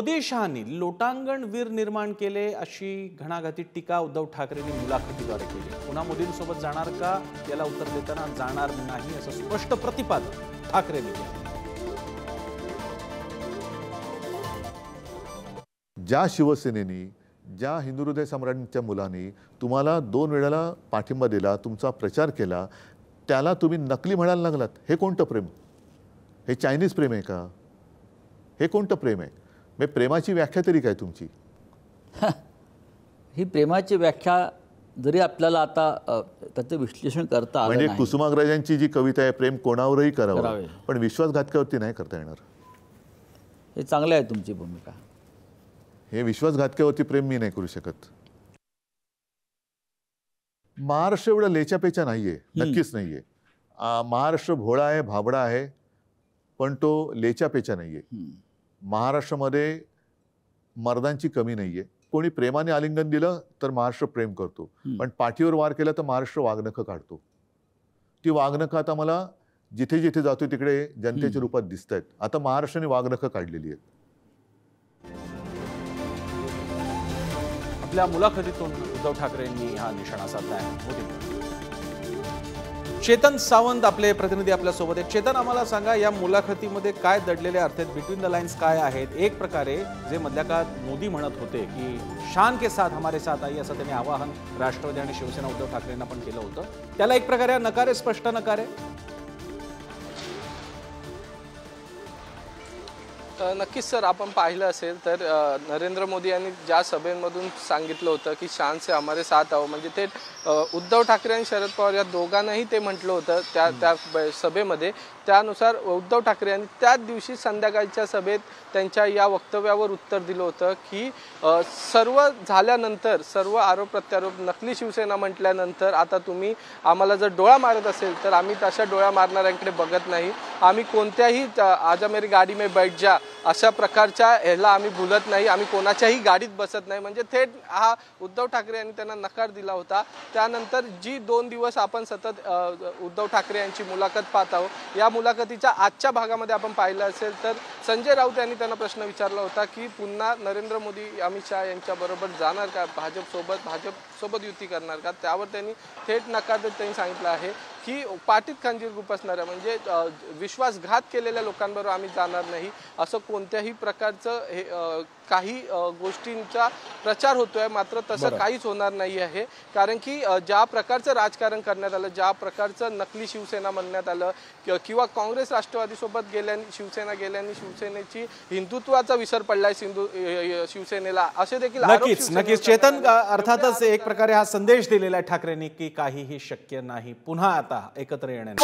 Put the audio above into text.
मोदी शहांनी लोटांगण वीर निर्माण केले अशी घणाघाती टीका उद्धव ठाकरेंनी मुलाखतीद्वारे केली। पुन्हा मोदींसोबत जाणार का याला उत्तर देताना जाणार नाही असं स्पष्ट प्रतिपादन ठाकरेंनी केलं। ज्या शिवसेनेनी ज्या हिंदू हृदय सम्राटांच्या मुलांनी तुम्हाला 2 वेळेला पाठिंबा दिला, तुमचा प्रचार केला, त्याला तुम्ही नकली म्हणायला लागलात। हे कोणतं प्रेम? हे चायनीज प्रेम आहे का? हे कोणतं प्रेम आहे? मी प्रेमाची व्याख्या तरी काय तुमची? ही प्रेमाची व्याख्या जरी आपल्याला आता त्याचं विश्लेषण करता आलं म्हणजे नाही, कुसुमाग्रजांची जी कविता आहे प्रेम कोणावरही करावं, पण विश्वासघातकावरती नाही करता येणार। हे चांगलं आहे तुमची भूमिका। हे विश्वासघातकावरती प्रेम मी नाही करू शकत। महाराष्ट्र एवढा लेचापेचा नाहीये, नक्कीच नाहीये। महाराष्ट्र भोळा आहे, भाबडा आहे, पण तो लेचापेचा नाहीये। महाराष्ट्रामध्ये मर्दांची कमी नाहीये। कोणी प्रेमाने आलिंगन दिलं तर महाराष्ट्र प्रेम करतो, पण पाठीवर वार केला तर महाराष्ट्र वाघनखं काढतो। ती वाघनखं आता मला जिथे जिथे जातो तिकडे जनतेच्या रूपात दिसत आहेत। आता महाराष्ट्राने वाघनखं काढलेली आहेत। आपल्या मुलाखतीतून उद्धव ठाकरेंनी हा निशाणा साधला आहे मोदींवर। चेतन सावंत आपले प्रतिनिधी आपल्या सोबत आहेत। चेतन, आम्हाला सांगा, या मुलाखतीमध्ये काय दडलेले अर्थ आहेत, बिटवीन द लाईन्स काय आहेत? एक प्रकारे जे मधल्या काळात मोदी म्हणत होते की शान के साथ हमारे साथ आई, असं त्यांनी आवाहन राष्ट्रवादी आणि शिवसेना उद्धव ठाकरेंना पण केलं होतं, त्याला एक प्रकारे नकार आहे, स्पष्ट नकार आहे? नक्कीच सर, आपण पाहिलं असेल तर नरेंद्र मोदी यांनी ज्या सभेमधून सांगितलं होतं की शान से हमारे साथ आओ, म्हणजे ते उद्धव ठाकरे आणि शरद पवार या दोघांनाही ते म्हटलं होतं त्या सभेमध्ये। त्यानुसार उद्धव ठाकरे यांनी त्याच दिवशी संध्याकाळच्या सभेत त्यांच्या या वक्तव्यावर उत्तर दिलं होतं की सर्व झाल्यानंतर, सर्व आरोप प्रत्यारोप, नकली शिवसेना म्हटल्यानंतर आता तुम्ही आम्हाला जर डोळा मारत असेल तर आम्ही तशा डोळा मारणाऱ्यांकडे बघत नाही। आम्ही कोणत्याही आजा मेरी गाडी में बैठ जा अशा प्रकारच्या ह्याला आम्ही भुलत नाही, आम्ही कोणाच्याही गाडीत बसत नाही, म्हणजे थेट हा उद्धव ठाकरे यांनी त्यांना नकार दिला होता। त्यानंतर जी 2 दिवस आपण सतत उद्धव ठाकरे यांची मुलाखत पाहत आहोत, या मुलाखतीच्या आजच्या भागामध्ये आपण पाहिलं असेल तर संजय राऊत यांनी त्यांना प्रश्न विचारला होता की पुन्हा नरेंद्र मोदी अमित शहा यांच्याबरोबर जाणार का, भाजपसोबत युती करणार का? त्यावर त्यांनी थेट नकार देत त्यांनी सांगितलं आहे की पाठीत खंजीर खुपसणाऱ्या, म्हणजे विश्वासघात केलेल्या लोकांबरोबर आम्ही जाणार नाही, असं कोणत्याही प्रकारचं हे काही गोष्टींचा प्रचार होतोय, मात्र तसं काहीच होणार नाही आहे। कारण की ज्या प्रकारचं राजकारण करण्यात आलं, ज्या प्रकारचं नकली शिवसेना म्हणण्यात आलं, किंवा काँग्रेस राष्ट्रवादीसोबत गेल्याने शिवसेना गेल्याने शिवसेनेची हिंदुत्वाचा विसर पडलाय शिवसेनेला, असे देखील नक्कीच चेतन, अर्थातच एक प्रकारे हा संदेश दिलेला आहे ठाकरेंनी की काहीही शक्य नाही पुन्हा आता एकत्र येण्याने।